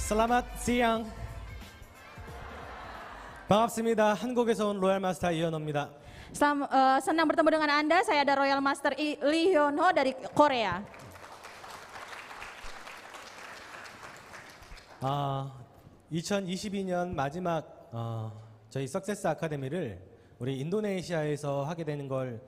Selamat siang. 반갑습니다. 한국에서 온 로얄 마스터 이현호입니다. Senang bertemu dengan Anda, saya ada Royal Master Lee Hyun-ho dari Korea. 2022년 마지막 저희 석세스 아카데미를 우리 인도네시아에서 하게 되는 걸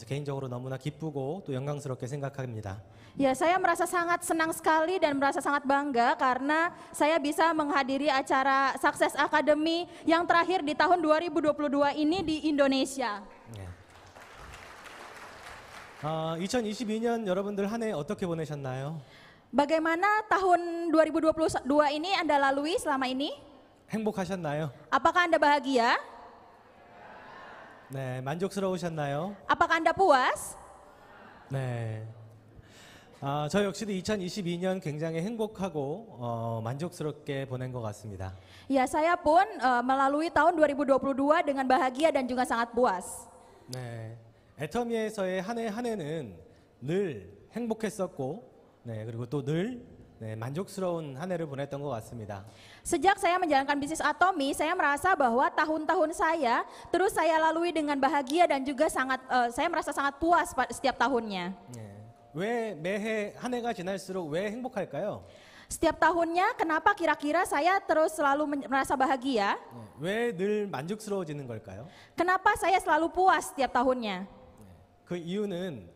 개인적으로 너무나 기쁘고 또 영광스럽게 생각합니다. Ya, saya merasa sangat senang sekali dan merasa sangat bangga karena saya bisa menghadiri acara Success Academy yang terakhir di tahun 2022 ini di Indonesia. 2022년 여러분들 한 해 어떻게 보내셨나요? Bagaimana tahun 2022 ini Anda lalui selama ini? 행복하셨나요? Apakah Anda bahagia? 네, 만족스러우셨나요? Apakah Anda puas? 네. 저 역시도 2022년 굉장히 행복하고 만족스럽게 보낸 것 같습니다. Ya, saya pun melalui tahun 2022 dengan bahagia dan juga sangat puas. 네, 애터미에서의 한 해 한 해는 늘 행복했었고, 네, 그리고 또 늘 만족스러운 한 해를 보냈던 것 같습니다. Sejak saya menjalankan bisnis Atomi, saya merasa bahwa tahun-tahun saya terus saya lalui dengan bahagia dan juga saya merasa sangat puas setiap tahunnya. 네. 왜 매해 한 해가 지날수록 왜 행복할까요? Setiap tahunnya, kenapa kira-kira saya terus selalu merasa bahagia? 왜 늘 만족스러워지는 걸까요? Kenapa saya selalu puas setiap tahunnya? 그 이유는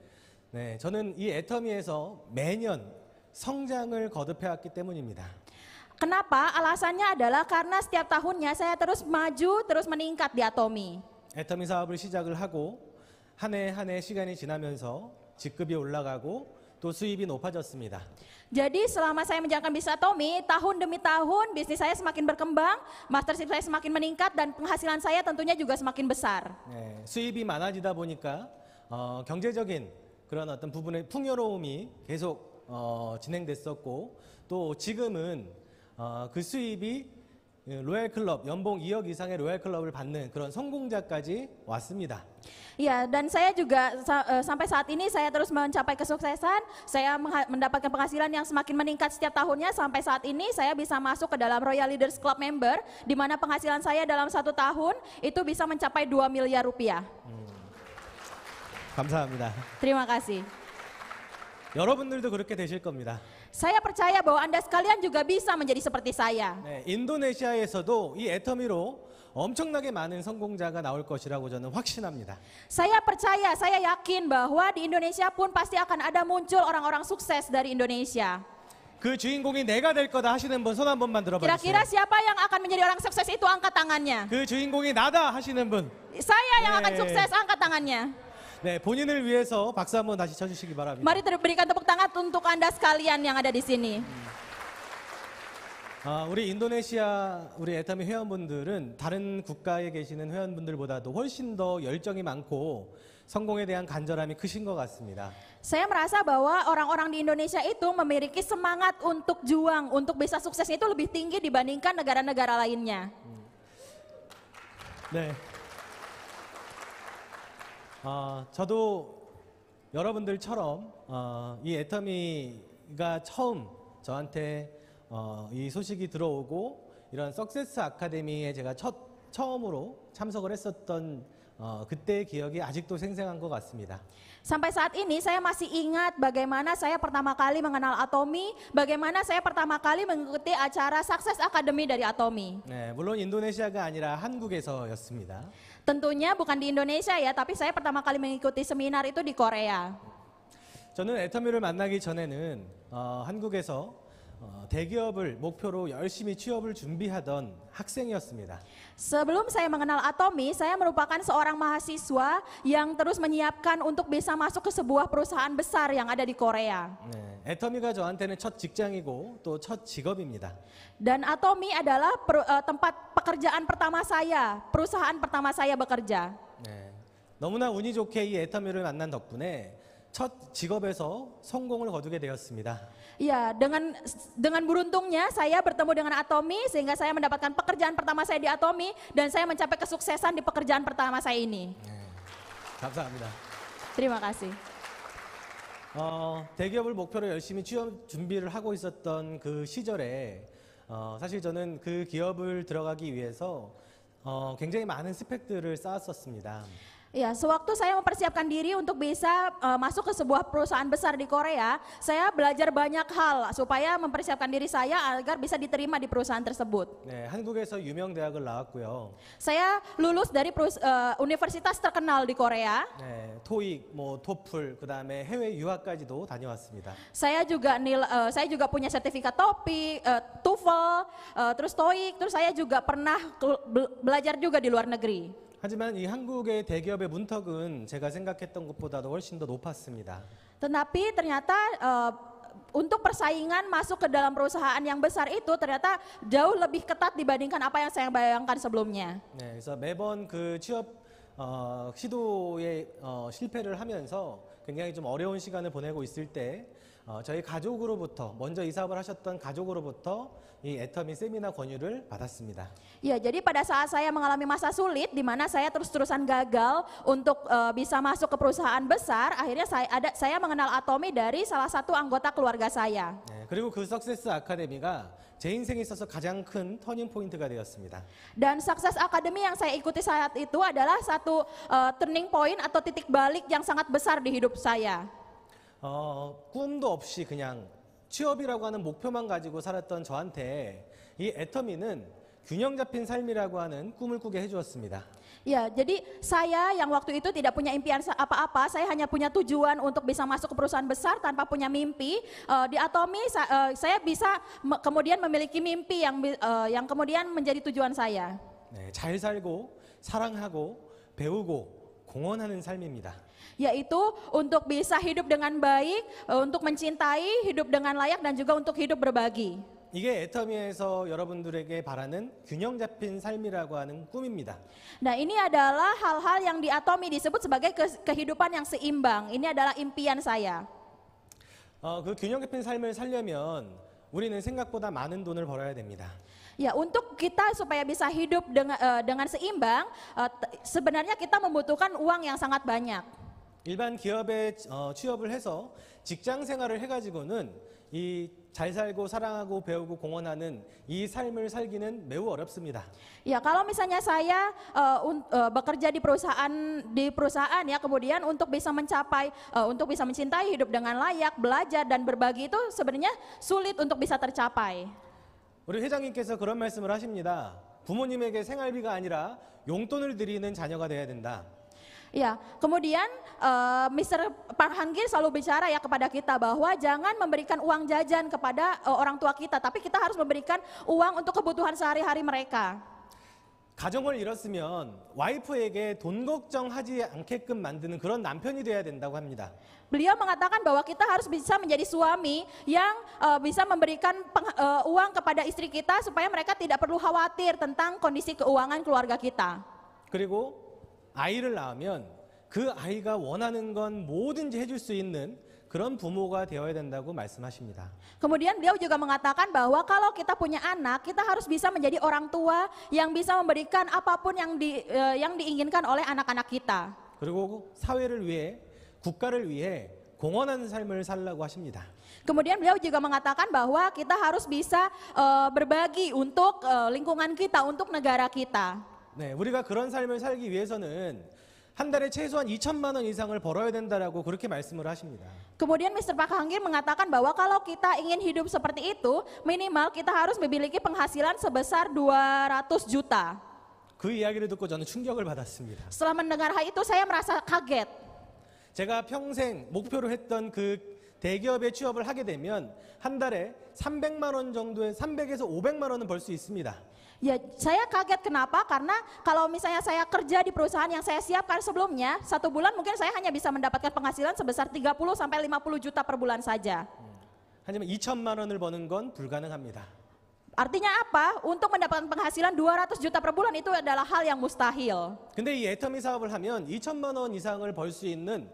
저는 이 애터미에서 매년 성장을 거듭해왔기 때문입니다. Kenapa? Alasannya adalah karena setiap tahunnya saya terus maju, terus meningkat di Atomi. 애터미 사업을 시작을 하고 한 해 한 해 시간이 지나면서 직급이 올라가고 또 수입이 높아졌습니다. Jadi selama saya menjalankan bisnis Atomi, tahun demi tahun bisnis saya semakin berkembang, mastership saya semakin meningkat dan penghasilan saya tentunya juga semakin besar. 네, 수입이 많아지다 보니까 경제적인 그런 어떤 부분의 풍요로움이 계속 진행됐었고 또 지금은 그 수입이 로얄 클럽 연봉 2억 이상의 로얄 클럽을 받는 그런 성공자까지 왔습니다. Ya, dan saya juga sampai saat ini saya terus mencapai kesuksesan, saya mendapatkan penghasilan yang semakin meningkat setiap tahunnya sampai saat ini saya bisa masuk ke dalam Royal Leaders Club member di mana penghasilan saya dalam 1 tahun itu bisa mencapai 2 miliar rupiah. 감사합니다. Terima kasih. 여러분들도 그렇게 되실 겁니다. Saya percaya bahwa Anda sekalian juga bisa menjadi seperti saya. 네, 인도네시아에서도 이 애터미로 엄청나게 많은 성공자가 나올 것이라고 저는 확신합니다. Saya percaya, saya yakin bahwa di Indonesia pun pasti akan ada muncul orang-orang sukses dari Indonesia. 그 주인공이 내가 될 거다 하시는 분 손 한 번만 들어봐 Kira-kira 주세요. siapa yang akan menjadi orang sukses itu, angkat tangannya. 그 주인공이 나다 하시는 분. Saya yang akan 네. sukses, angkat tangannya. 네, 본인을 위해서 박수 한번 다시 쳐주시기 바랍니다. Mari berikan tepuk tangan untuk Anda sekalian yang ada di sini. 우리 인도네시아 우리 애터미 회원분들은 다른 국가에 계시는 회원분들보다도 훨씬 더 열정이 많고 성공에 대한 간절함이 크신 것 같습니다. Saya merasa bahwa orang-orang di Indonesia itu memiliki semangat untuk juang, untuk bisa sukses itu lebih tinggi dibandingkan negara-negara lainnya. 네. 저도 여러분들처럼 이 애터미가 처음 저한테 이 소식이 들어오고 이런 석세스 아카데미에 제가 처음으로 참석을 했었던 그때의 기억이 아직도 생생한 것 같습니다. Sampai saat ini saya masih ingat bagaimana saya pertama kali mengenal Atomi, bagaimana saya pertama kali mengikuti acara Success Academy dari Atomi. 네, 물론 인도네시아가 아니라 한국에서였습니다. Tentunya bukan di Indonesia ya, tapi saya pertama kali mengikuti seminar itu di Korea. 저는 애터미를 만나기 전에는 한국에서 대기업을 목표로 열심히 취업을 준비하던 학생이었습니다. Sebelum saya mengenal Atomi, saya merupakan seorang mahasiswa yang terus menyiapkan untuk bisa masuk ke sebuah perusahaan besar yang ada di Korea. 네, 애터미가 저한테는 첫 직장이고 또 첫 직업입니다. Dan Atomi adalah tempat pekerjaan pertama saya, perusahaan pertama saya bekerja. 네, 너무나 운이 좋게 이 애터미를 만난 덕분에 첫 직업에서 성공을 거두게 되었습니다. Ya, dengan beruntungnya saya bertemu dengan Atomi sehingga saya mendapatkan pekerjaan pertama saya di Atomi dan saya mencapai kesuksesan di pekerjaan pertama saya ini. 네, 감사합니다. Terima kasih. 대기업을 목표로 열심히 취업 준비를 하고 있었던 그 시절에 사실 저는 그 기업을 들어가기 위해서 굉장히 많은 스펙들을 쌓았었습니다. Ya, sewaktu saya mempersiapkan diri untuk bisa masuk ke sebuah perusahaan besar di Korea, saya belajar banyak hal supaya mempersiapkan diri saya agar bisa diterima di perusahaan tersebut. 네, 한국에서 유명 대학을 나왔고요. Saya lulus dari universitas terkenal di Korea. 네, 토익, 뭐 토플, 그다음에 해외 유학까지도 다녀왔습니다. Saya juga punya sertifikat TOEFL, terus TOEIC, terus saya juga pernah belajar juga di luar negeri. 하지만 이 한국의 대기업의 문턱은 제가 생각했던 것보다도 훨씬 더 높았습니다. Tetapi ternyata untuk persaingan masuk ke dalam perusahaan yang besar itu ternyata jauh lebih ketat dibandingkan apa yang saya bayangkan sebelumnya. 네, 그래서 매번 그 취업 시도에 실패를 하면서 굉장히 좀 어려운 시간을 보내고 있을 때 저희 가족으로부터 먼저 이 사업을 하셨던 가족으로부터 이 애터미 세미나 권유를 받았습니다. Ya, jadi pada saat saya mengalami masa sulit di mana saya terus-terusan gagal untuk bisa masuk ke perusahaan besar, akhirnya saya mengenal Atomi dari salah satu anggota keluarga saya. 네, 그리고 그 석세스 아카데미가 제 인생에 있어서 가장 큰 터닝 포인트가 되었습니다. Dan Success Academy yang saya ikuti saat itu adalah satu turning point atau titik balik yang sangat besar di hidup saya. 꿈도 없이 그냥 취업이라고 하는 목표만 가지고 살았던 저한테 이 애터미는 균형 잡힌 삶이라고 하는 꿈을 꾸게 해주었습니다. Ya, jadi saya yang waktu itu tidak punya impian apa-apa, saya hanya punya tujuan untuk bisa masuk ke perusahaan besar tanpa punya mimpi. Di Atomi saya bisa kemudian memiliki mimpi yang kemudian menjadi tujuan saya. 네, 잘 살고 사랑하고 배우고 공헌하는 삶입니다. Yaitu untuk bisa hidup dengan baik, untuk mencintai, hidup dengan layak dan juga untuk hidup berbagi. 이게 애터미에서 여러분들에게 바라는 균형 잡힌 삶이라고 하는 꿈입니다. Nah, ini adalah hal-hal yang di Atomi disebut sebagai kehidupan yang seimbang. Ini adalah impian saya. 그 균형 잡힌 삶을 살려면 우리는 생각보다 많은 돈을 벌어야 됩니다. Ya, untuk kita supaya bisa hidup dengan seimbang, sebenarnya kita membutuhkan uang yang sangat banyak. 일반 기업에 취업을 해서 직장 생활을 해가지고는 이 잘 살고 사랑하고 배우고 공헌하는 이 삶을 살기는 매우 어렵습니다. Ya, kalau misalnya saya bekerja di perusahaan ya, kemudian untuk bisa mencintai, hidup dengan layak, belajar dan berbagi itu sebenarnya sulit untuk bisa tercapai. 우리 회장님께서 그런 말씀을 하십니다. 부모님에게 생활비가 아니라 용돈을 드리는 자녀가 돼야 된다. Ya, kemudian Mr. Park Han-gi selalu bicara ya kepada kita bahwa jangan memberikan uang jajan kepada orang tua kita, tapi kita harus memberikan uang untuk kebutuhan sehari-hari mereka. 가정을 잃었으면 와이프에게 돈 걱정하지 않게끔 만드는 그런 남편이 돼야 된다고 합니다. Beliau mengatakan bahwa kita harus bisa menjadi suami yang bisa memberikan uang kepada istri kita supaya mereka tidak perlu khawatir tentang kondisi keuangan keluarga kita. 그리고 아이를 낳으면 그 아이가 원하는 건 뭐든지 해줄 수 있는 그런 부모가 되어야 된다고 말씀하십니다. Kemudian beliau juga mengatakan bahwa kalau kita punya anak, kita harus bisa menjadi orang tua yang bisa memberikan apapun yang diinginkan oleh anak-anak kita. 그리고 사회를 위해, 국가를 위해 공헌하는 삶을 살라고 하십니다. Kemudian beliau juga mengatakan bahwa kita harus bisa berbagi untuk lingkungan kita, untuk negara kita. 네, 우리가 그런 삶을 살기 위해서는 한 달에 최소한 2천만 원 이상을 벌어야 된다라고 그렇게 말씀을 하십니다. Kemudian Mr. Park Han-gi mengatakan bahwa kalau kita ingin hidup seperti itu, minimal kita harus memiliki penghasilan sebesar 200 juta. 그 이야기를 듣고 저는 충격을 받았습니다. Setelah mendengar hal itu saya merasa kaget. 제가 평생 목표로 했던 그 대기업에 취업을 하게 되면 한 달에 300만 원 정도의 300에서 500만 원은 벌 수 있습니다. Ya, saya kaget kenapa? Karena kalau misalnya saya kerja di perusahaan yang saya siapkan sebelumnya, satu bulan mungkin saya hanya bisa mendapatkan penghasilan sebesar 30 sampai 50 juta per bulan saja. 하지만 2천만 원을 버는 건 불가능합니다. Artinya apa? Untuk mendapatkan penghasilan 200 juta per bulan itu adalah hal yang mustahil. 근데 이 애터미 사업을 하면 2천만 원 이상을 벌 수 있는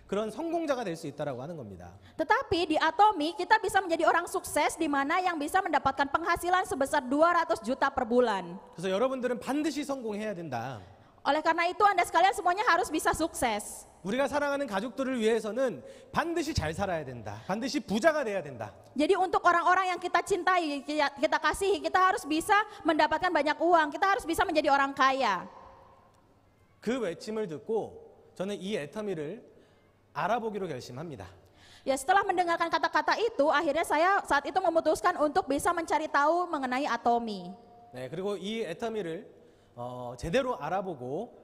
그런 성공자가 될 수 있다라고 하는 겁니다. Tetapi di Atomi kita bisa menjadi orang sukses di mana yang bisa mendapatkan penghasilan sebesar 200 juta per bulan. 그래서 여러분들은 반드시 성공해야 된다. Oleh karena itu Anda sekalian semuanya harus bisa sukses. 우리가 사랑하는 가족들을 위해서는 반드시 잘 살아야 된다. 반드시 부자가 돼야 된다. Jadi untuk orang-orang yang kita cintai, kita kasihi, kita harus bisa mendapatkan banyak uang, kita harus bisa menjadi orang kaya. 그 외침을 듣고 저는 이 애터미를 알아보기로 결심합니다. Ya setelah mendengarkan kata-kata itu, akhirnya saya saat itu memutuskan untuk bisa mencari tahu mengenai Atomy. 네, 그리고 이 애터미를 제대로 알아보고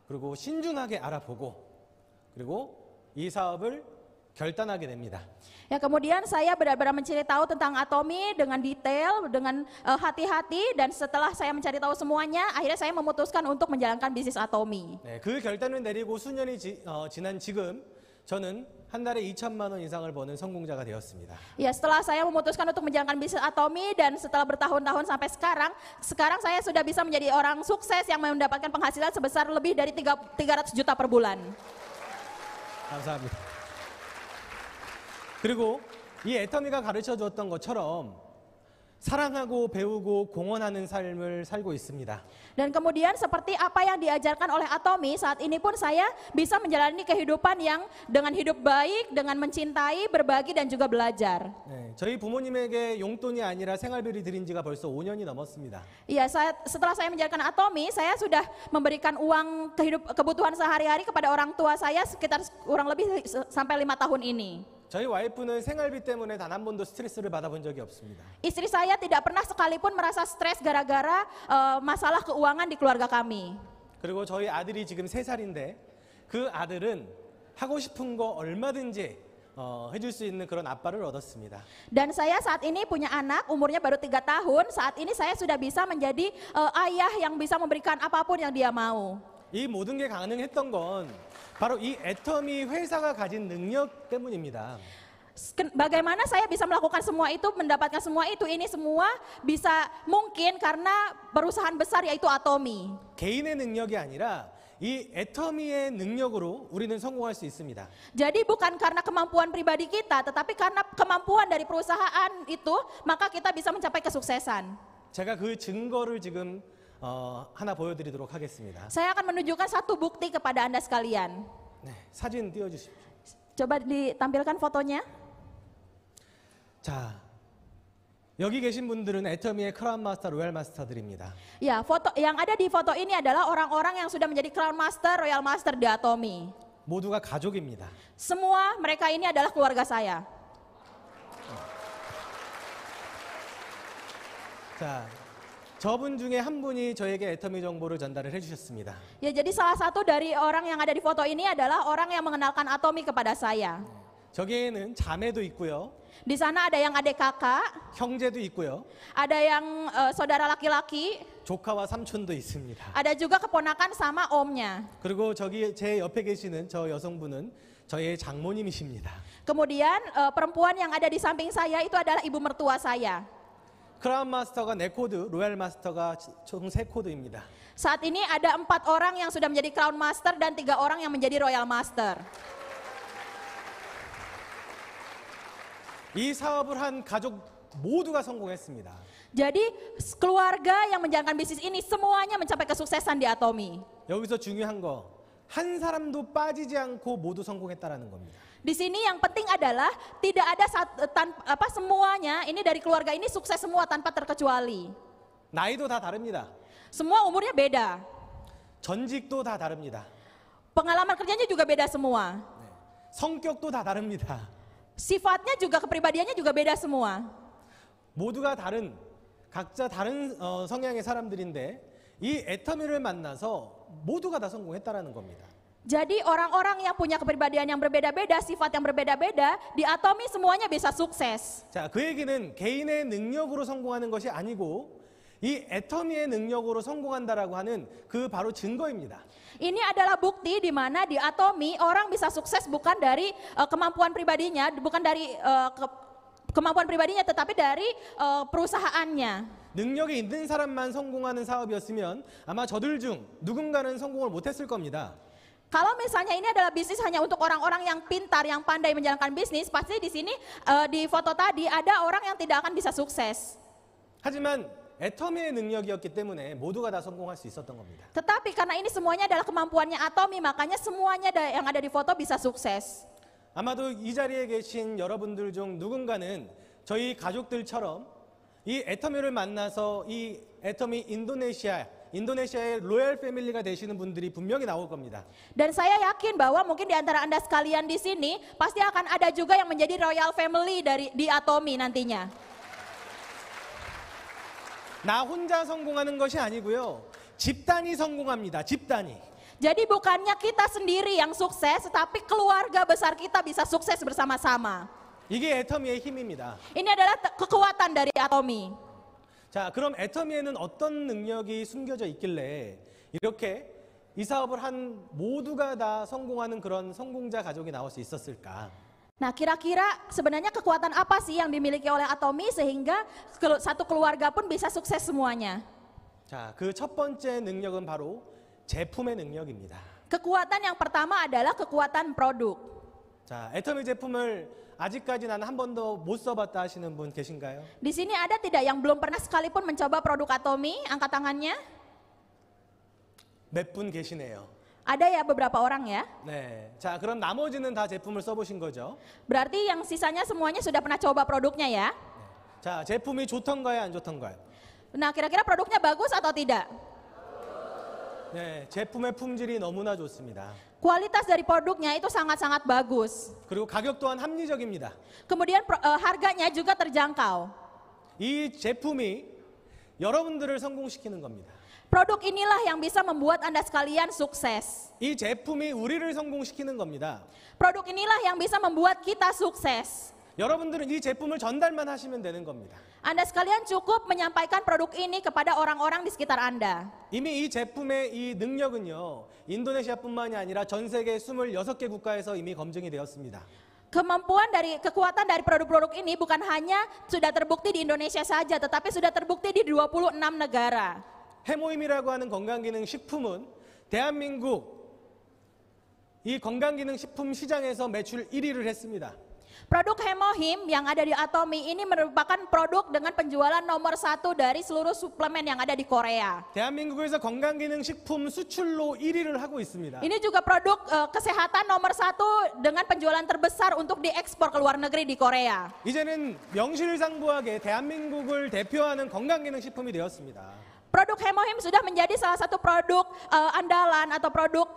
그리고 신중하게 알아보고 그리고 이 사업을 결단하게 됩니다. Ya kemudian saya benar-benar mencari tahu tentang Atomy dengan detail, dengan hati-hati, dan setelah saya mencari tahu semuanya, akhirnya saya memutuskan untuk menjalankan bisnis Atomy. 네, 그 결단을 내리고 수년이 지난 지금 저는 한 달에 2천만 원 이상을 버는 성공자가 되었습니다. Ya setelah saya memutuskan untuk menjalankan bisnis Atomy dan setelah bertahun-tahun sampai sekarang saya sudah bisa menjadi orang sukses yang mendapatkan penghasilan sebesar lebih dari 300 juta per bulan. 감사합니다. 그리고 이 애터미가 가르쳐 주었던 것처럼 사랑하고 배우고 공헌하는 삶을 살고 있습니다. Dan kemudian seperti apa yang diajarkan oleh Atomy, saat ini pun saya bisa menjalani kehidupan yang dengan hidup baik, dengan mencintai, berbagi, dan juga belajar. 네, 저희 부모님에게 용돈이 아니라 생활비를 드린 지가 벌써 5년이 넘었습니다. Iya, setelah saya menjalankan Atomy, saya sudah memberikan uang kebutuhan sehari-hari kepada orang tua saya sekitar kurang lebih sampai 5 tahun ini. 저희 와이프는 생활비 때문에 단 한 번도 스트레스를 받아본 적이 없습니다. Istri saya tidak pernah sekalipun merasa stres gara-gara masalah keuangan di keluarga kami. 그리고 저희 아들이 지금 3살인데 그 아들은 하고 싶은 거 얼마든지 해줄 수 있는 그런 아빠를 얻었습니다. Dan saya saat ini punya anak, umurnya baru 3 tahun, saat ini saya sudah bisa menjadi ayah yang bisa memberikan apapun yang dia mau. 이 모든 게 가능했던 건 바로 이 애터미 회사가 가진 능력 때문입니다. Bagaimana saya bisa melakukan semua itu, mendapatkan semua itu, ini semua bisa mungkin karena perusahaan besar yaitu Atomy. 개인의 능력이 아니라 이 애터미의 능력으로 우리는 성공할 수 있습니다. Jadi bukan karena kemampuan pribadi kita, tetapi karena kemampuan dari perusahaan itu, maka kita bisa mencapai kesuksesan. 제가 그 증거를 지금 하나 보여드리도록 하겠습니다. Saya akan menunjukkan satu bukti kepada Anda sekalian. 네, 사진 띄워주십시오. Coba ditampilkan fotonya. 자, 여기 계신 분들은 애터미의 크라운 마스터, 로얄 마스터들입니다. Ya, foto yang ada di foto ini adalah orang-orang yang sudah menjadi Crown Master, Royal Master di Atomy. 모두가 가족입니다. Semua mereka ini adalah keluarga saya. 자, 저분 중에 한 분이 저에게 애터미 정보를 전달을 해주셨습니다. Ya, jadi salah satu dari orang yang ada di foto ini adalah orang yang mengenalkan Atomy kepada saya. 저기에는 자매도 있고요, Di sana ada yang adik kakak, 형제도 있고요, ada yang saudara laki-laki, 조카와 삼촌도 있습니다. ada juga keponakan sama omnya. 그리고 저기 제 옆에 계시는 저 여성분은 저의 장모님이십니다. Kemudian perempuan yang ada di samping saya itu adalah ibu mertua saya. 크라운 마스터가 4코드, 로얄 마스터가 총 3코드입니다. Saat ini ada 4 orang yang sudah menjadi Crown Master dan 3 orang yang menjadi Royal Master. 이 사업을 한 가족 모두가 성공했습니다. Jadi keluarga yang menjalankan bisnis ini semuanya mencapai kesuksesan di Atomy. 여기서 중요한 거, 한 사람도 빠지지 않고 모두 성공했다라는 겁니다. Di sini yang penting adalah tidak ada semuanya ini dari keluarga ini sukses semua tanpa terkecuali. 나이도 다 다릅니다. Semua umurnya beda. 전직도 다 다릅니다. Pengalaman kerjanya juga beda semua. 성격도 다 다릅니다. Sifatnya juga, kepribadiannya juga beda semua. 모두가 다른, 각자 다른 성향의 사람들인데 이 애터미를 만나서 모두가 다 성공했다라는 겁니다. Jadi orang-orang yang punya kepribadian yang berbeda-beda, sifat yang berbeda-beda, di Atomy semuanya bisa sukses. 자, 그 얘기는 개인의 능력으로 성공하는 것이 아니고 이 애터미의 능력으로 성공한다라고 하는 그 바로 증거입니다. Ini adalah bukti di mana di Atomy orang bisa sukses bukan dari kemampuan pribadinya, bukan dari kemampuan pribadinya, tetapi dari perusahaannya. 능력이 있는 사람만 성공하는 사업이었으면 아마 저들 중 누군가는 성공을 못했을 겁니다. Kalau misalnya ini adalah bisnis hanya untuk orang-orang yang pintar, yang pandai menjalankan bisnis, pasti di sini di foto tadi ada orang yang tidak akan bisa sukses. 하지만 애터미의 능력이었기 때문에 모두가 다 성공할 수 있었던 겁니다. Tetapi karena ini semuanya adalah kemampuannya Atomi, makanya semuanya yang ada di foto bisa sukses. 아마도 이 자리에 계신 여러분들 중 누군가는 저희 가족들처럼 이 애터미를 만나서 이 애터미 인도네시아의 로얄 패밀리가 되시는 분들이 분명히 나올 겁니다. Dan saya yakin bahwa mungkin di antara Anda sekalian di sini pasti akan ada juga yang menjadi royal family di Atomi nantinya. 나 혼자 성공하는 것이 아니고요. 집단이 성공합니다. 집단이. Jadi bukannya kita sendiri yang sukses, tetapi keluarga besar kita bisa sukses bersama-sama. 이게 애터미의 힘입니다. Ini adalah kekuatan dari Atomi. 자, 그럼 애터미에는 어떤 능력이 숨겨져 있길래 이렇게 이 사업을 한 모두가 다 성공하는 그런 성공자 가족이 나올 수 있었을까? Nah, kira-kira sebenarnya kekuatan apa sih yang dimiliki oleh Atomi sehingga satu keluarga pun bisa sukses semuanya? 자, 그 첫 번째 능력은 바로 제품의 능력입니다. Kekuatan yang pertama adalah kekuatan produk. 자, 애터미 제품을 아직까지 나는 한 번도 못 써봤다 하시는 분 계신가요? Di sini ada tidak yang belum pernah sekalipun mencoba produk Atomi? Angkat tangannya. 몇 분 계시네요. Ada ya beberapa orang ya. 네, 자 그럼 나머지는 다 제품을 써보신 거죠? Berarti yang sisanya semuanya sudah pernah coba produknya ya. 자, 제품이 좋던가요, 안 좋던가요? Nah, kira-kira produknya bagus atau tidak? 네, 제품의 품질이 너무나 좋습니다. Kualitas dari produknya itu sangat-sangat bagus. 그리고 가격 또한 합리적입니다. Kemudian harganya juga terjangkau. 이 제품이 여러분들을 성공시키는 겁니다. Produk inilah yang bisa membuat Anda sekalian sukses. 이 제품이 우리를 성공시키는 겁니다. Produk inilah yang bisa membuat kita sukses. 여러분들은 이 제품을 전달만 하시면 되는 겁니다. Anda sekalian cukup menyampaikan produk ini kepada orang-orang di sekitar Anda. 이미 이 제품의 이 능력은요, 인도네시아뿐만이 아니라 전 세계 26개 국가에서 이미 검증이 되었습니다. Kekuatan dari produk-produk ini bukan hanya sudah terbukti di Indonesia saja, tetapi sudah terbukti di 26 negara. 해모임이라고 하는 건강기능식품은 대한민국 이 건강기능식품 시장에서 매출 1위를 했습니다. Produk Hemohim yang ada di Atomi ini merupakan produk dengan penjualan nomor 1 dari seluruh suplemen yang ada di Korea. 대한민국에서 건강기능식품 수출로 1위를 하고 있습니다. Ini juga produk kesehatan nomor 1 dengan penjualan terbesar untuk diekspor ke luar negeri di Korea. 이제는 명실상부하게 대한민국을 대표하는 건강기능식품이 되었습니다. Produk Hemohim sudah menjadi salah satu produk andalan atau produk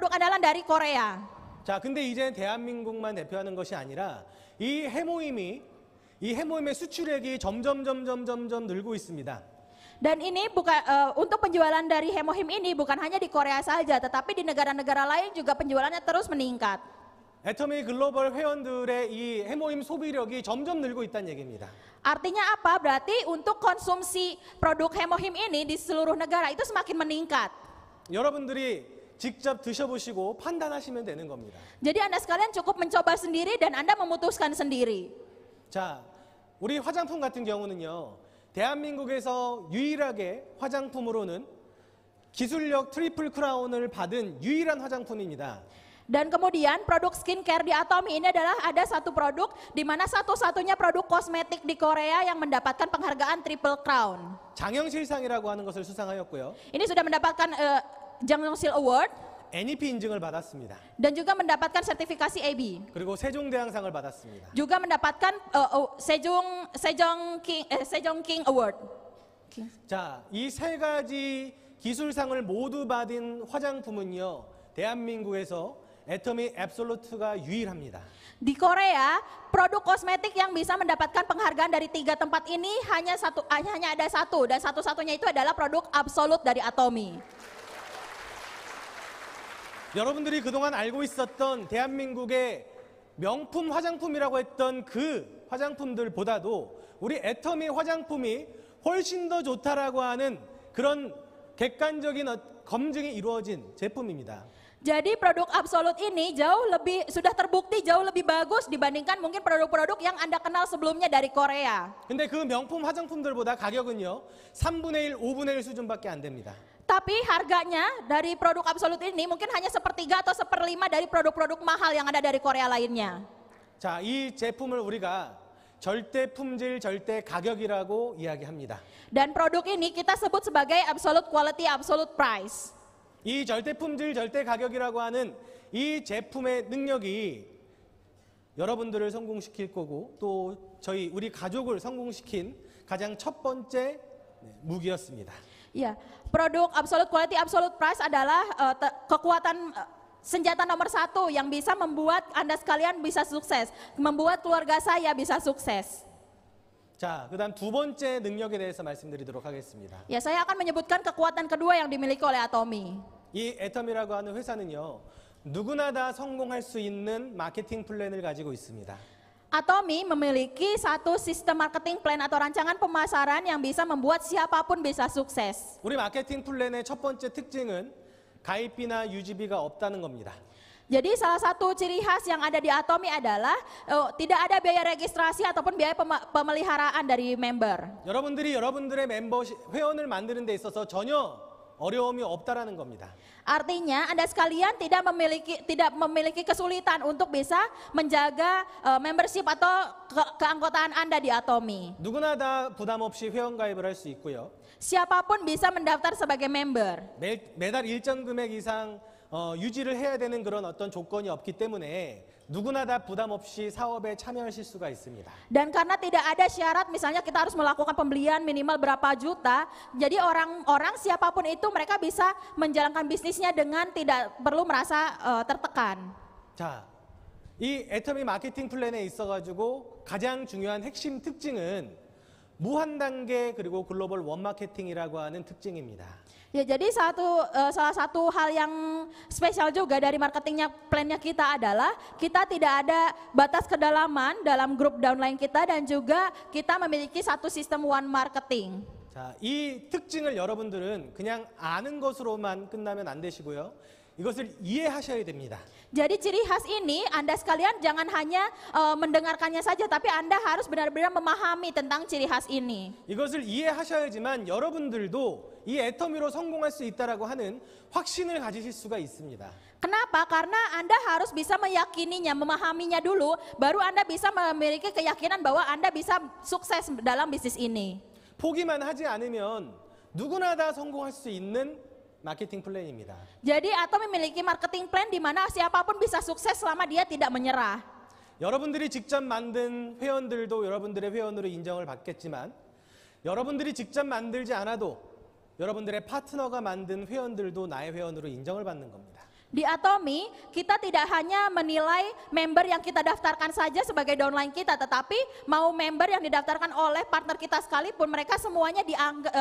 andalan dari Korea. 자, 근데 이제 대한민국만 대표하는 것이 아니라 이 해모임의 수출액이 점점 늘고 있습니다. Dan ini bukan untuk penjualan dari Hemohim ini bukan hanya di Korea saja, tetapi di negara-negara lain juga penjualannya terus meningkat. 애터미 글로벌 회원들의 이 해모임 소비력이 점점 늘고 있다는 얘기입니다. Artinya apa? Berarti untuk konsumsi produk Hemohim ini di seluruh negara itu semakin meningkat. 여러분들이 직접 드셔보시고 판단하시면 되는 겁니다. Jadi Anda sekalian cukup mencoba sendiri dan Anda memutuskan sendiri. 자, 우리 화장품 같은 경우는요, 대한민국에서 유일하게 화장품으로는 기술력 트리플 크라운을 받은 유일한 화장품입니다. Dan kemudian produk skincare di Atomi ini adalah ada satu produk di mana satu-satunya produk kosmetik di Korea yang mendapatkan penghargaan Triple Crown. 장영실상이라고 하는 것을 수상하였고요. Ini sudah mendapatkan Jangyeongsil Award NEP 인증을 받았습니다. dan juga mendapatkan sertifikasi AB. 그리고 세종대왕상을 받았습니다. Juga mendapatkan Sejong King Award. 자, 이 세 가지 기술상을 모두 받은 화장품은요, 대한민국에서 애터미 앱솔루트가 유일합니다. Di Korea, produk kosmetik yang bisa mendapatkan penghargaan dari 3 tempat ini hanya ada satu, dan satu-satunya itu adalah produk Absolute dari Atomi. 여러분들이 그동안 알고 있었던 대한민국의 명품 화장품이라고 했던 그 화장품들보다도 우리 애터미 화장품이 훨씬 더 좋다라고 하는 그런 객관적인 검증이 이루어진 제품입니다. Jadi produk Absolute ini sudah terbukti jauh lebih bagus dibandingkan mungkin produk-produk yang Anda kenal sebelumnya dari Korea. 근데 그 명품 화장품들보다 가격은요, 3분의 1, 5분의 1 수준밖에 안 됩니다. Tapi harganya dari produk Absolute ini mungkin hanya 1/3 atau 1/5 dari produk-produk mahal yang ada dari Korea lainnya. 자, 이 제품을 우리가 절대 품질, 절대 가격이라고 이야기합니다. Dan produk ini kita sebut sebagai absolute quality, absolute price. 이 절대 품질, 절대 가격이라고 하는 이 제품의 능력이 여러분들을 성공시킬 거고 또 우리 가족을 성공시킨 가장 첫 번째 무기였습니다. Ya, produk absolute quality, absolute price adalah kekuatan senjata nomor satu yang bisa membuat Anda sekalian bisa sukses, membuat keluarga saya bisa sukses. 자, 그다음 두 번째 능력에 대해서 말씀드리도록 하겠습니다. Ya, saya akan menyebutkan kekuatan kedua yang dimiliki oleh Atomy. 이 애텀이라고 하는 회사는요, 누구나 다 성공할 수 있는 마케팅 플랜을 가지고 있습니다. Atomy memiliki satu sistem marketing plan atau rancangan pemasaran yang bisa membuat siapapun bisa sukses. 우리 마케팅 플랜의 첫 번째 특징은 가입비나 유지비가 없다는 겁니다. Jadi salah satu ciri khas yang ada di Atomy adalah tidak ada biaya registrasi ataupun biaya pemeliharaan dari member. 여러분들이 여러분들의 회원을 만드는 데 있어서 전혀 어려움이 없다라는 겁니다. Artinya Anda sekalian tidak memiliki kesulitan untuk bisa menjaga membership atau keanggotaan Anda di Atomy. 누구나 다 부담 없이 회원 가입을 할 수 있고요. Siapapun bisa mendaftar sebagai member. 매달 일정 금액 이상 유지를 해야 되는 그런 어떤 조건이 없기 때문에 누구나 다 부담 없이 사업에 참여하실 수가 있습니다. Dan karena tidak ada syarat misalnya kita harus melakukan pembelian minimal berapa juta, jadi orang-orang siapapun itu mereka bisa menjalankan bisnisnya dengan tidak perlu merasa tertekan. 자, 이 애터미 마케팅 플랜에 있어가지고 가장 중요한 핵심 특징은 무한 단계 그리고 글로벌 원 마케팅이라고 하는 특징입니다. Ya, jadi salah satu hal yang spesial juga dari marketingnya plannya kita adalah kita tidak ada batas kedalaman dalam grup downline kita dan juga kita memiliki satu sistem one marketing. 자, 이 특징을 여러분들은 그냥 아는 것으로만 끝나면 안 되시고요. 이것을 이해하셔야 됩니다. Jadi ciri khas ini Anda sekalian jangan hanya mendengarkannya saja, tapi Anda harus benar-benar memahami tentang ciri khas ini. 이것을 이해하셔야지만 여러분들도 이 애터미로 성공할 수 있다라고 하는 확신을 가지실 수가 있습니다. Kenapa? Karena Anda harus bisa meyakininya, memahaminya dulu, baru Anda bisa memiliki keyakinan bahwa Anda bisa sukses dalam bisnis ini. 포기만 하지 않으면 누구나 다 성공할 수 있는 마케팅 플랜입니다. Jadi Atomy memiliki marketing plan di mana siapapun bisa sukses selama dia tidak menyerah. 여러분들이 직접 만든 회원들도 여러분들의 회원으로 인정을 받겠지만 여러분들이 직접 만들지 않아도 여러분들의 파트너가 만든 회원들도 나의 회원으로 인정을 받는 겁니다. Di Atomy, kita tidak hanya menilai member yang kita daftarkan saja sebagai downline kita, tetapi mau member yang didaftarkan oleh partner kita sekalipun, mereka semuanya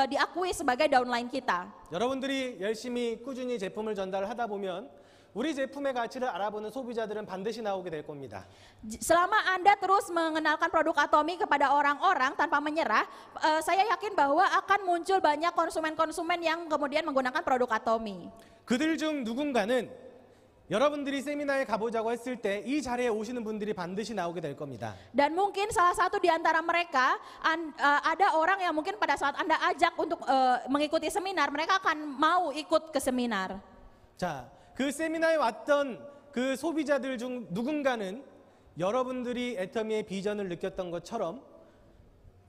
diakui sebagai downline kita. 여러분들이 열심히 꾸준히 제품을 전달하다 보면 우리 제품의 가치를 알아보는 소비자들은 반드시 나오게 될 겁니다. Selama Anda terus mengenalkan produk Atomy kepada orang-orang tanpa menyerah, saya yakin bahwa akan muncul banyak konsumen-konsumen yang kemudian menggunakan produk Atomy. 그들 중 누군가는 여러분들이 세미나에 가보자고 했을 때 이 자리에 오시는 분들이 반드시 나오게 될 겁니다. Dan mungkin salah satu di antara mereka ada orang yang mungkin pada saat Anda ajak untuk mengikuti seminar, mereka akan mau ikut ke seminar. 자, 그 세미나에 왔던 그 소비자들 중 누군가는 여러분들이 애터미의 비전을 느꼈던 것처럼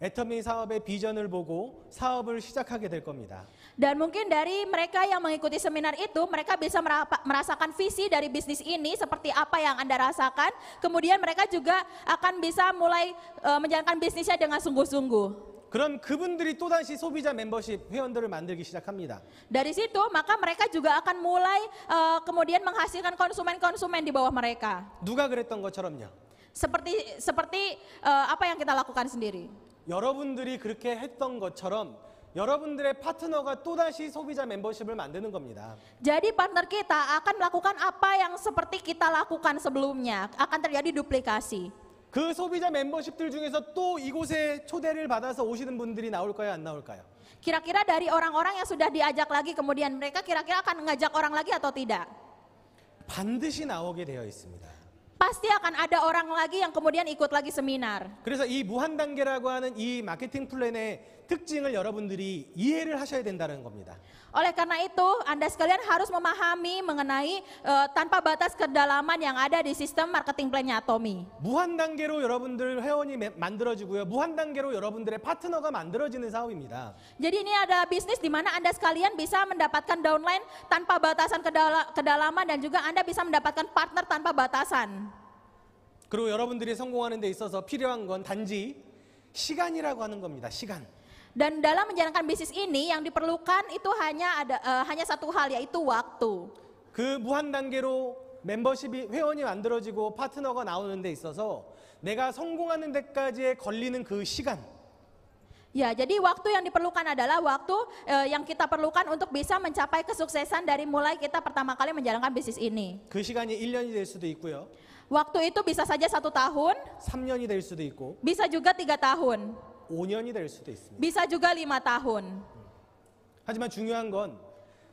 애터미 사업의 비전을 보고 사업을 시작하게 될 겁니다. Dan mungkin dari mereka yang mengikuti seminar itu, mereka bisa merasakan visi dari bisnis ini seperti apa yang Anda rasakan. Kemudian mereka juga akan bisa mulai menjalankan bisnisnya dengan sungguh-sungguh. 그럼 그분들이 또다시 소비자 멤버십 회원들을 만들기 시작합니다. Dari situ maka mereka juga akan mulai kemudian menghasilkan konsumen-konsumen di bawah mereka. 누가 그랬던 것처럼요. Seperti apa yang kita lakukan sendiri. 여러분들이 그렇게 했던 것처럼 여러분들의 파트너가 또다시 소비자 멤버십을 만드는 겁니다. Jadi partner kita akan melakukan apa yang seperti kita lakukan sebelumnya, akan terjadi duplikasi. 그 소비자 멤버십들 중에서 또 이곳에 초대를 받아서 오시는 분들이 나올까요, 안 나올까요? Kira-kira dari orang-orang yang sudah diajak lagi kemudian mereka kira-kira akan mengajak orang lagi atau tidak? 반드시 나오게 되어 있습니다. pasti akan ada orang lagi yang kemudian ikut lagi seminar. 그래서 이 무한 단계라고 하는 이 마케팅 플랜의 특징을 여러분들이 이해를 하셔야 된다는 겁니다. Oleh karena itu, Anda sekalian harus memahami mengenai tanpa batas kedalaman yang ada di sistem marketing plan-nya Atomy. 무한 단계로 여러분들 회원이 만들어지고요. 무한 단계로 여러분들의 파트너가 만들어지는 사업입니다. Jadi ini adalah bisnis di mana Anda sekalian bisa mendapatkan downline tanpa batasan kedalaman dan juga Anda bisa mendapatkan partner tanpa batasan. 그리고 여러분들이 성공하는 데 있어서 필요한 건 단지 시간이라고 하는 겁니다. 시간. Dan dalam menjalankan bisnis ini yang diperlukan itu hanya satu hal, yaitu waktu. 그 무한 단계로 멤버십이 회원이 만들어지고 파트너가 나오는 데 있어서 내가 성공하는 데까지에 걸리는 그 시간. Ya, jadi waktu yang diperlukan adalah waktu yang kita perlukan untuk bisa mencapai kesuksesan dari mulai kita pertama kali menjalankan bisnis ini. 그 시간이 1년이 될 수도 있고요. Waktu itu bisa saja 1 tahun, 3년이 될 수도 있고 bisa juga 3 tahun, 5년이 될 수도 있습니다. bisa juga 5 tahun. 하지만 중요한 건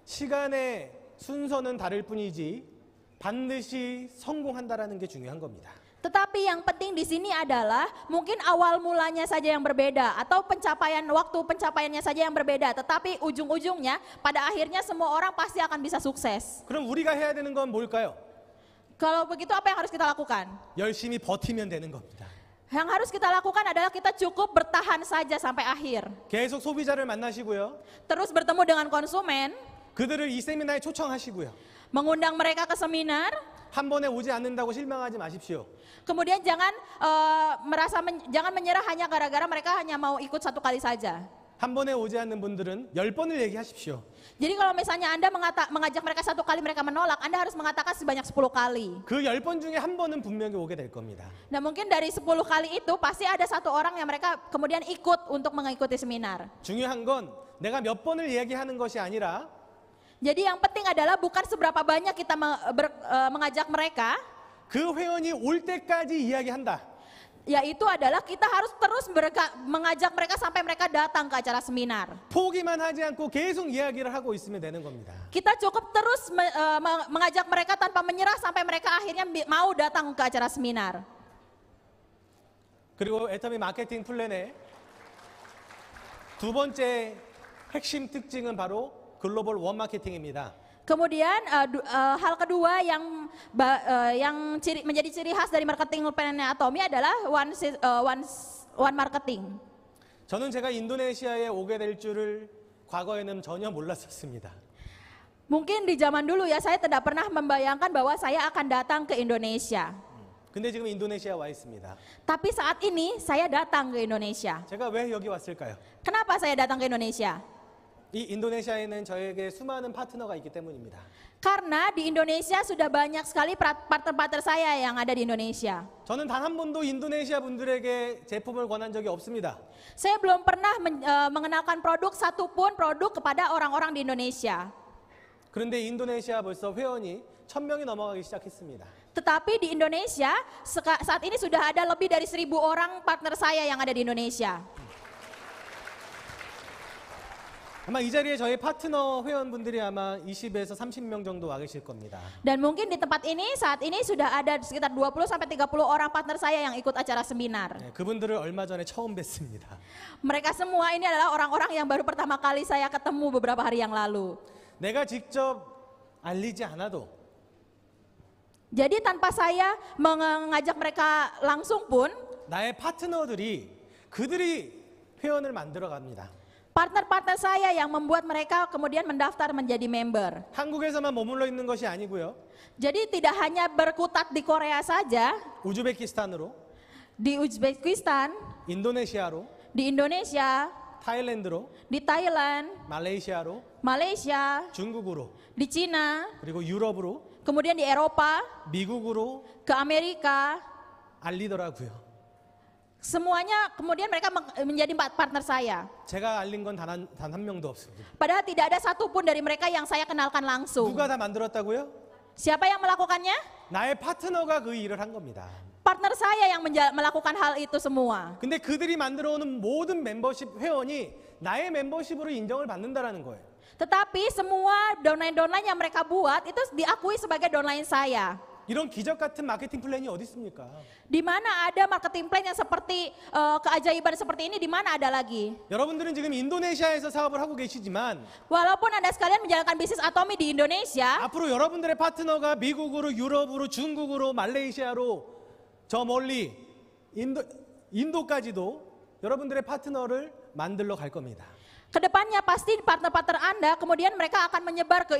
시간의 순서는 다를 뿐이지 반드시 성공한다라는 게 중요한 겁니다. Tetapi yang penting di sini adalah mungkin awal mulanya saja yang berbeda atau waktu pencapaiannya saja yang berbeda, tetapi ujung-ujungnya pada akhirnya semua orang pasti akan bisa sukses. 그럼 우리가 해야 되는 건 뭘까요? Kalau begitu apa yang harus kita lakukan? 열심히 버티면 되는 겁니다. Yang harus kita lakukan adalah kita cukup bertahan saja sampai akhir. 계속 소비자를 만나시고요. Terus bertemu dengan konsumen, 그들을 이 세미나에 초청하시고요. mengundang mereka ke seminar. 한 번에 오지 않는다고 실망하지 마십시오. Kemudian jangan jangan menyerah hanya gara-gara mereka hanya mau ikut 1 kali saja. 한 번에 오지 않는 분들은 10번을 얘기하십시오. Jadi kalau misalnya Anda mengajak mereka 1 kali mereka menolak, Anda harus mengatakan sebanyak 10 kali. 그 10번 중에 한 번은 분명히 오게 될 겁니다. Nah mungkin dari 10 kali itu pasti ada 1 orang yang mereka kemudian ikut untuk mengikuti seminar. 중요한 건 내가 몇 번을 얘기하는 것이 아니라 Jadi yang penting adalah bukan seberapa banyak kita mengajak mereka, 그 회원이 올 때까지 이야기한다. yaitu adalah kita harus terus mengajak mereka sampai mereka datang ke acara seminar. 포기만 하지 않고 계속 이야기를 하고 있으면 되는 겁니다. Kita cukup terus mengajak mereka tanpa menyerah sampai mereka akhirnya mau datang ke acara seminar. 그리고 애터미 마케팅 플랜의 두 번째 핵심 특징은 바로 글로벌 원 마케팅입니다. Kemudian hal kedua yang menjadi ciri khas dari marketing plan Atomy adalah one marketing. 저는 제가 인도네시아에 오게 될 줄을 과거에는 전혀 몰랐었습니다. Mungkin di zaman dulu ya saya tidak pernah membayangkan bahwa saya akan datang ke Indonesia. 근데 지금 인도네시아 와 있습니다. Tapi saat ini saya datang ke Indonesia. 제가 왜 여기 왔을까요? Kenapa saya datang ke Indonesia? 이 인도네시아에는 저에게 수많은 파트너가 있기 때문입니다. Karena di Indonesia sudah banyak sekali partner-partner saya yang ada di Indonesia. 저는 단 한 번도 인도네시아 분들에게 제품을 권한 적이 없습니다. Saya belum pernah mengenalkan satupun produk kepada orang-orang di Indonesia. 그런데 인도네시아 벌써 회원이 1000명이 넘어가기 시작했습니다. Tetapi di Indonesia saat ini sudah ada lebih dari 1000 orang partner saya yang ada di Indonesia. 아마 이 자리에 저희 파트너 회원분들이 아마 20에서 30명 정도 와 계실 겁니다. Dan mungkin di tempat ini saat ini sudah ada sekitar 20 sampai 30 orang partner saya yang ikut acara seminar. 네, 그분들을 얼마 전에 처음 뵀습니다. Mereka semua ini adalah orang-orang yang baru pertama kali saya ketemu beberapa hari yang lalu. 내가 직접 알리지 않아도 Jadi tanpa saya mengajak mereka langsung pun, 나의 파트너들이 그들이 회원을 만들어 갑니다. partner-partner saya yang membuat mereka kemudian mendaftar menjadi member. 한국에서만 머물러 있는 것이 아니고요. Jadi tidak hanya berkutat di Korea saja, 우즈베키스탄으로, di Uzbekistan, 인도네시아로, di Indonesia, 타일랜드로, di Thailand, 말레이시아로, Malaysia, 중국으로, di Cina, 그리고 유럽으로, kemudian di Eropa, 미국으로 ke Amerika. 알리더라고요. Semuanya kemudian mereka menjadi partner saya. 제가 알린 건 단 한 명도 없습니다. Padahal tidak ada satupun dari mereka yang saya kenalkan langsung. 누가 다 만들었다고요? Siapa yang melakukannya? 나의 파트너가 그 일을 한 겁니다. Partner saya yang melakukan hal itu semua. 근데 그들이 만들어 오는 모든 멤버십 회원이 나의 멤버십으로 인정을 받는다라는 거예요. Tetapi semua downline-downline yang mereka buat itu diakui sebagai downline saya. 이런 기적 같은 마케팅 플랜이 어디 있습니까? Di mana ada marketing plan yang seperti keajaiban seperti ini, di mana ada lagi? 여러분들은 지금 인도네시아에서 사업을 하고 계시지만 Walaupun Anda sekalian menjalankan bisnis Atomi di Indonesia, 앞으로 여러분들의 파트너가 미국으로, 유럽으로, 중국으로, 말레이시아로 저 멀리 인도까지도 여러분들의 파트너를 만들러 갈 겁니다. kedepannya pasti partner-partner Anda kemudian mereka akan menyebar ke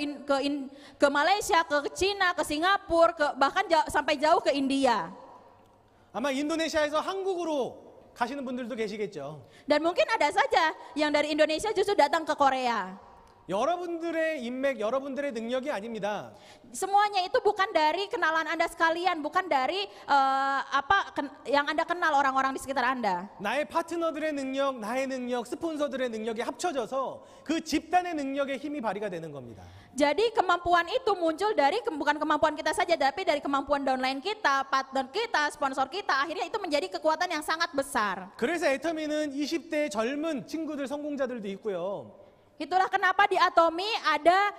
Malaysia, ke Cina, ke Singapura, bahkan sampai jauh ke India. 아마 인도네시아에서 한국으로 가시는 분들도 계시겠죠. Dan mungkin ada saja yang dari Indonesia justru datang ke Korea. 여러분들의 인맥, 여러분들의 능력이 아닙니다. Semuanya itu bukan dari kenalan Anda sekalian, bukan dari yang Anda kenal orang-orang di sekitar Anda. 나의 파트너들의 능력, 나의 능력, 스폰서들의 능력이 합쳐져서 그 집단의 능력의 힘이 발휘가 되는 겁니다. Jadi kemampuan itu muncul dari bukan kemampuan kita saja, tapi dari kemampuan downline kita, partner kita, sponsor kita. Akhirnya itu menjadi kekuatan yang sangat besar. 그래서 애터미는 20대 젊은 친구들, 성공자들도 있고요. Itulah kenapa di Atomi ada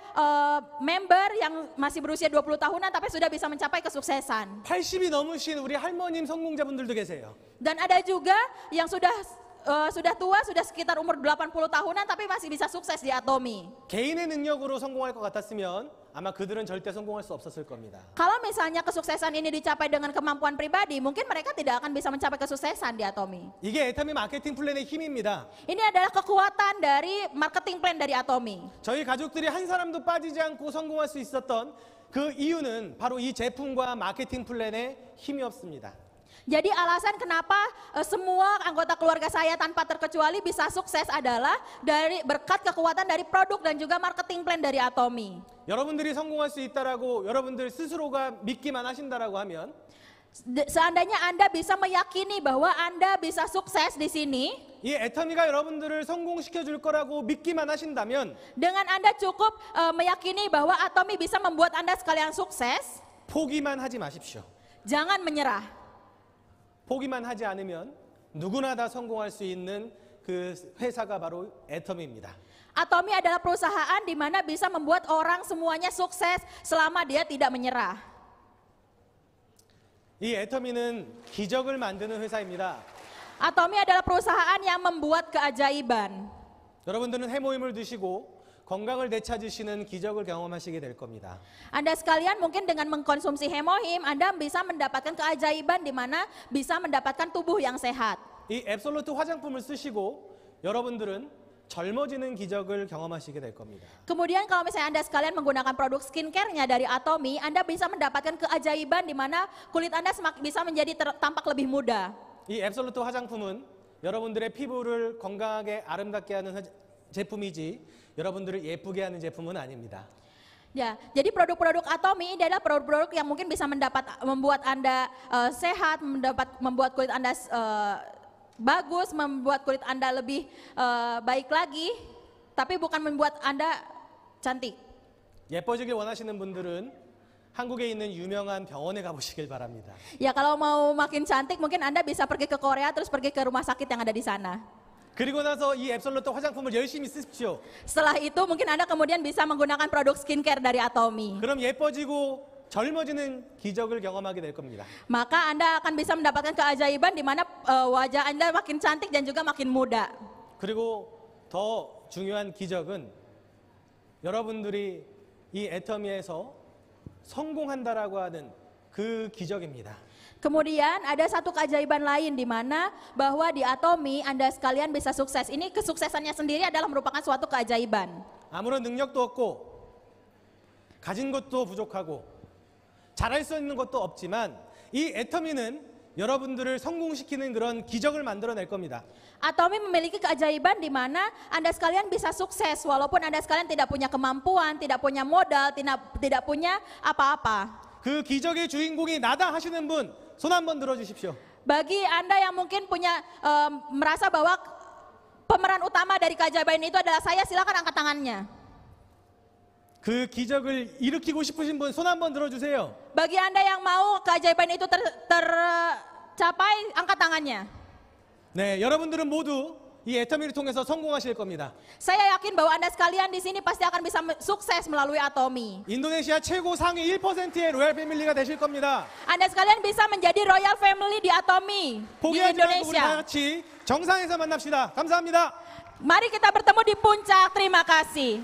member yang masih berusia 20 tahunan tapi sudah bisa mencapai kesuksesan. 80이 넘으신 우리 할머님 성공자분들도 계세요. Dan ada juga yang sudah tua, sudah sekitar umur 80 tahunan tapi masih bisa sukses di Atomi. 개인의 능력으로 성공할 것 같았으면 아마 그들은 절대 성공할 수 없었을 겁니다. Kalau misalnya kesuksesan ini dicapai dengan kemampuan pribadi, mungkin mereka tidak akan bisa mencapai kesuksesan di Atomi. 이게 애터미 마케팅 플랜의 힘입니다. Ini adalah kekuatan dari marketing plan dari Atomi. 저희 가족들이 한 사람도 빠지지 않고 성공할 수 있었던 그 이유는 바로 이 제품과 마케팅 플랜의 힘이었습니다. Jadi alasan kenapa semua anggota keluarga saya tanpa terkecuali bisa sukses adalah dari berkat kekuatan dari produk dan juga marketing plan dari Atomi. 여러분들이 성공할 수 있다라고 여러분들 스스로가 믿기만 하신다라고 하면 Seandainya Anda bisa meyakini bahwa Anda bisa sukses di sini, 이 애터미가 여러분들을 성공시켜 줄 거라고 믿기만 하신다면 dengan Anda cukup meyakini bahwa Atomi bisa membuat Anda sekalian sukses, 포기만 하지 마십시오. jangan menyerah. 포기만 하지 않으면 누구나 다 성공할 수 있는 그 회사가 바로 애터미입니다. Atomi adalah perusahaan di mana bisa membuat orang semuanya sukses selama dia tidak menyerah. 이 애터미는 기적을 만드는 회사입니다. Atomi adalah perusahaan yang membuat keajaiban. 여러분들은 해모임을 드시고 건강을 되찾으시는 기적을 경험하시게 될 겁니다. Anda sekalian mungkin dengan mengkonsumsi hemohim, Anda bisa mendapatkan keajaiban di mana bisa mendapatkan tubuh yang sehat. 이 앱솔루트 화장품을 쓰시고 여러분들은 젊어지는 기적을 경험하시게 될 겁니다. Kemudian kalau misalnya Anda sekalian menggunakan produk skincare-nya dari Atomi, Anda bisa mendapatkan keajaiban di mana kulit Anda bisa menjadi tampak lebih muda. 이 앱솔루트 화장품은 여러분들의 피부를 건강하게 아름답게 하는 제품이지 여러분들을 예쁘게 하는 제품은 아닙니다. Ya, jadi produk-produk Atomi ini adalah produk-produk yang mungkin bisa membuat Anda sehat, membuat kulit Anda bagus, membuat kulit Anda lebih baik lagi, tapi bukan membuat Anda cantik. 예뻐지길 원하시는 분들은 한국에 있는 유명한 병원에 가보시길 바랍니다. Ya, kalau mau makin cantik mungkin Anda bisa pergi ke Korea terus pergi ke rumah sakit yang ada di sana. 그리고 나서 이 앱솔루트 화장품을 열심히 쓰십시오. Setelah itu mungkin Anda kemudian bisa menggunakan produk skincare dari Atomi. 그럼 예뻐지고 젊어지는 기적을 경험하게 될 겁니다. Maka Anda akan bisa mendapatkan keajaiban di mana wajah Anda makin cantik dan juga makin muda. 그리고 더 중요한 기적은 여러분들이 이 애터미에서 성공한다라고 하는 그 기적입니다. Kemudian ada satu keajaiban lain di mana bahwa di Atomi Anda sekalian bisa sukses. Ini kesuksesannya sendiri adalah merupakan suatu keajaiban. 아무런 능력도 없고 가진 것도 부족하고 잘할 수 있는 것도 없지만 이 애터미는 여러분들을 성공시키는 그런 기적을 만들어낼 겁니다. Atomi memiliki keajaiban di mana Anda sekalian bisa sukses walaupun Anda sekalian tidak punya kemampuan, tidak punya modal, tidak punya apa-apa. 그 기적의 주인공이 나다 하시는 분 손 한번 들어주십시오. Bagi Anda yang mungkin punya merasa bahwa pemeran utama dari keajaiban itu adalah saya, silakan angkat tangannya. 그 기적을 일으키고 싶으신 분 손 한번 들어주세요. Bagi Anda yang mau keajaiban itu tercapai, angkat tangannya. 네, 여러분들은 모두 이 애터미를 통해서 성공하실 겁니다. Saya yakin bahwa Anda sekalian di sini pasti akan bisa sukses melalui Atomi. 인도네시아 최고 상위 1%의 로얄 패밀리가 되실 겁니다. Anda sekalian bisa menjadi Royal Family di Atomi di 포기하지 말고 우리 다 Indonesia. 같이 정상에서 만납시다. 감사합니다. Mari kita bertemu di puncak. Terima kasih.